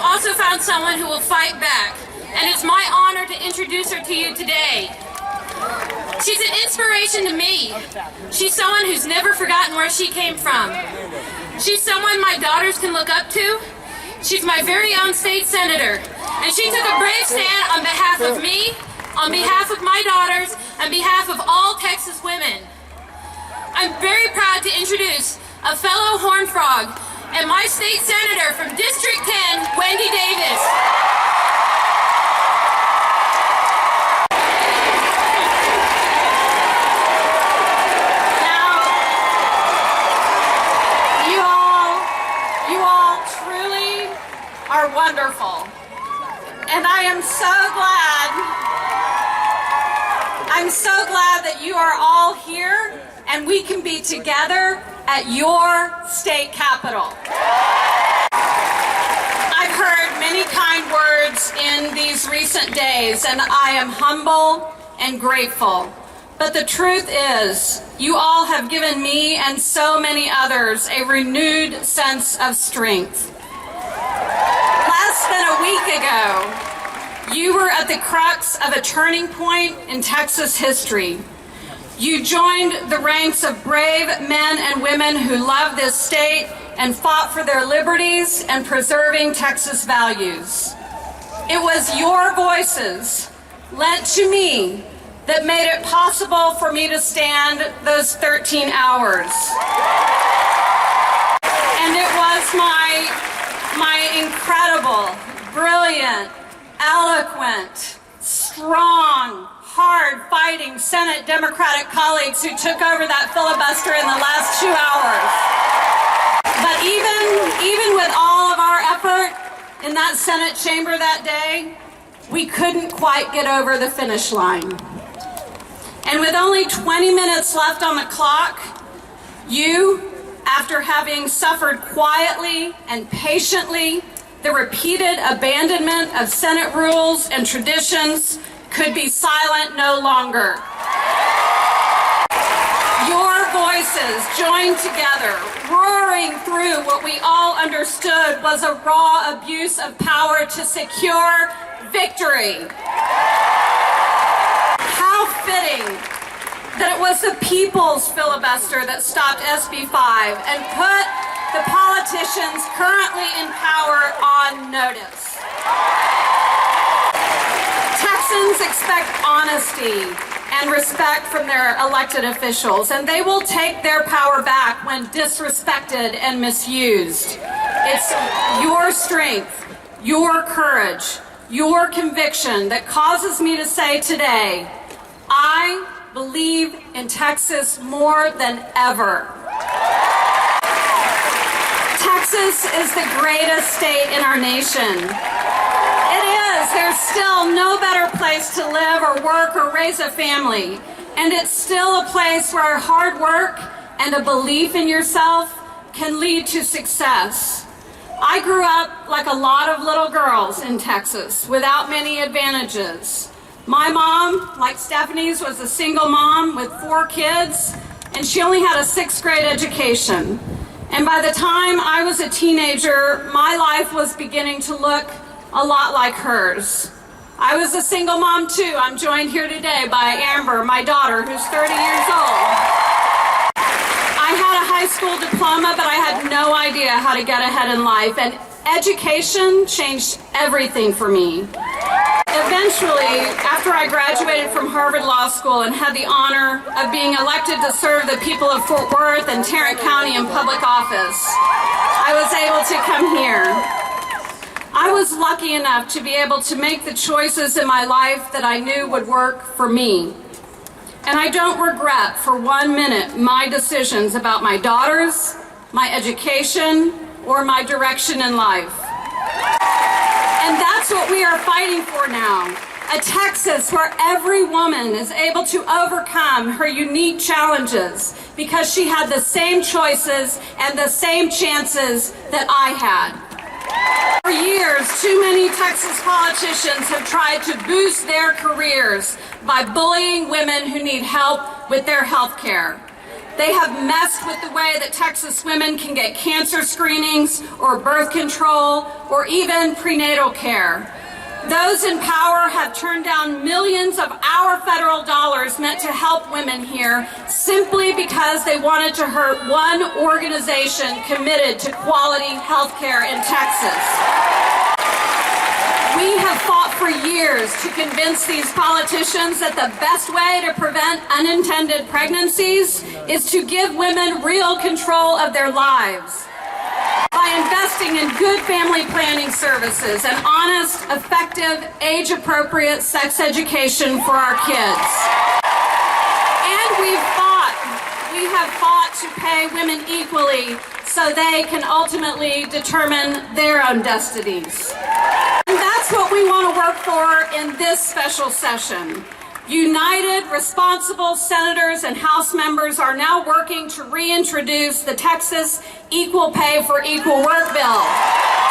I've also found someone who will fight back, and it's my honor to introduce her to you today. She's an inspiration to me. She's someone who's never forgotten where she came from. She's someone my daughters can look up to. She's my very own state senator, and she took a brave stand on behalf of me, on behalf of my daughters, on behalf of all Texas women. I'm very proud to introduce a fellow Horned Frog and my state senator from District 10, Wendy Davis. Now, you all truly are wonderful. And I am so glad that you are all here and we can be together at your state capitol. I've heard many kind words in these recent days, and I am humble and grateful. But the truth is, you all have given me and so many others a renewed sense of strength. Less than a week ago, you were at the crux of a turning point in Texas history. You joined the ranks of brave men and women who love this state and fought for their liberties and preserving Texas values. It was your voices, lent to me, that made it possible for me to stand those 13 hours. And it was my incredible, brilliant, eloquent, strong, hard-fighting Senate Democratic colleagues who took over that filibuster in the last 2 hours. But even with all of our effort in that Senate chamber that day, we couldn't quite get over the finish line. And with only 20 minutes left on the clock, you, after having suffered quietly and patiently the repeated abandonment of Senate rules and traditions, could be silent no longer. Your voices joined together, roaring through what we all understood was a raw abuse of power to secure victory. How fitting that it was the people's filibuster that stopped SB 5 and put the politicians currently in power on notice. Texans expect honesty and respect from their elected officials, and they will take their power back when disrespected and misused. It's your strength, your courage, your conviction that causes me to say today, I believe in Texas more than ever. Texas is the greatest state in our nation. It is. There's still no better place to live or work or raise a family. And it's still a place where hard work and a belief in yourself can lead to success. I grew up like a lot of little girls in Texas without many advantages. My mom, like Stephanie's, was a single mom with 4 kids, and she only had a 6th grade education. And by the time I was a teenager, my life was beginning to look a lot like hers. I was a single mom too. I'm joined here today by Amber, my daughter, who's 30 years old. I had a high school diploma, but I had no idea how to get ahead in life, and education changed everything for me. Eventually, after I graduated from Harvard Law School and had the honor of being elected to serve the people of Fort Worth and Tarrant County in public office, I was able to come here. I was lucky enough to be able to make the choices in my life that I knew would work for me. And I don't regret for 1 minute my decisions about my daughters, my education, or my direction in life. And that's what we are fighting for now. A Texas where every woman is able to overcome her unique challenges because she had the same choices and the same chances that I had. For years, too many Texas politicians have tried to boost their careers by bullying women who need help with their health care. They have messed with the way that Texas women can get cancer screenings or birth control or even prenatal care. Those in power have turned down millions of our federal dollars meant to help women here simply because they wanted to hurt one organization committed to quality health care in Texas. We have fought for years to convince these politicians that the best way to prevent unintended pregnancies is to give women real control of their lives by investing in good family planning services and honest, effective, age-appropriate sex education for our kids. And we have fought to pay women equally so they can ultimately determine their own destinies. And that's what we want to work for in this special session. United, responsible senators and House members are now working to reintroduce the Texas Equal Pay for Equal Work bill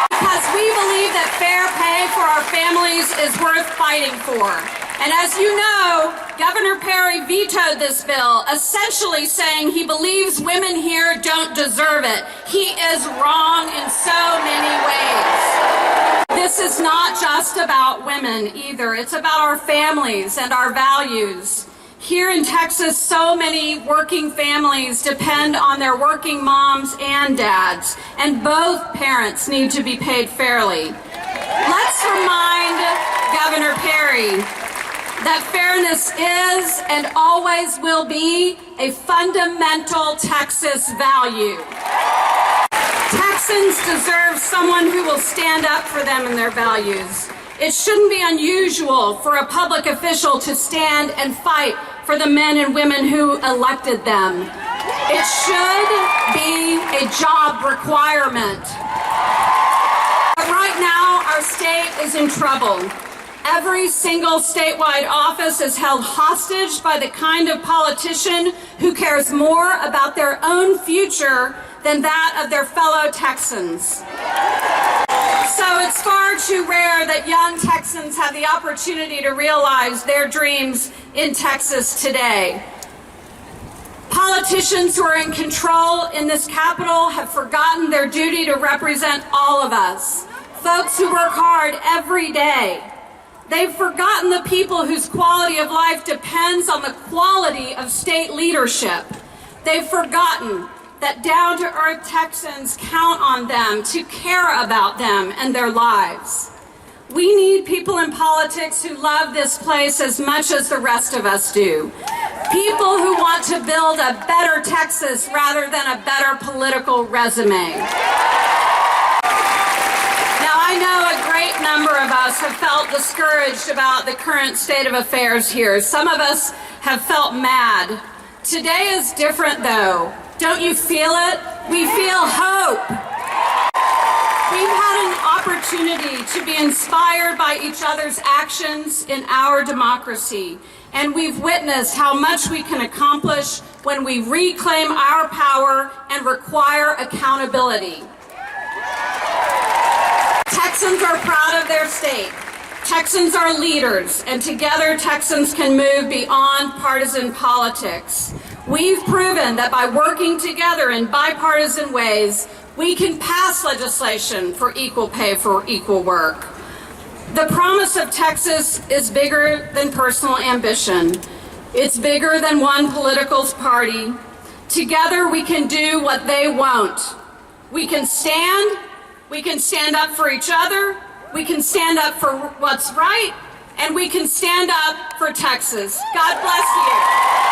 because we believe that fair pay for our families is worth fighting for. And as you know, Governor Perry vetoed this bill, essentially saying he believes women here don't deserve it. He is wrong in so many ways. This is not just about women either. It's about our families and our values. Here in Texas, so many working families depend on their working moms and dads, and both parents need to be paid fairly. Let's remind Governor Perry that fairness is and always will be a fundamental Texas value. Texans deserve someone who will stand up for them and their values. It shouldn't be unusual for a public official to stand and fight for the men and women who elected them. It should be a job requirement. But right now, our state is in trouble. Every single statewide office is held hostage by the kind of politician who cares more about their own future than that of their fellow Texans. So it's far too rare that young Texans have the opportunity to realize their dreams in Texas today. Politicians who are in control in this capital have forgotten their duty to represent all of us, folks who work hard every day. They've forgotten the people whose quality of life depends on the quality of state leadership. They've forgotten that down-to-earth Texans count on them to care about them and their lives. We need people in politics who love this place as much as the rest of us do. People who want to build a better Texas rather than a better political resume. Now, I know a great number of us have felt discouraged about the current state of affairs here. Some of us have felt mad. Today is different, though. Don't you feel it? We feel hope. We've had an opportunity to be inspired by each other's actions in our democracy, and we've witnessed how much we can accomplish when we reclaim our power and require accountability. Texans are proud of their state. Texans are leaders, and together Texans can move beyond partisan politics. We've proven that by working together in bipartisan ways, we can pass legislation for equal pay for equal work. The promise of Texas is bigger than personal ambition. It's bigger than one political party. Together we can do what they won't. We can stand up for each other, we can stand up for what's right, and we can stand up for Texas. God bless you.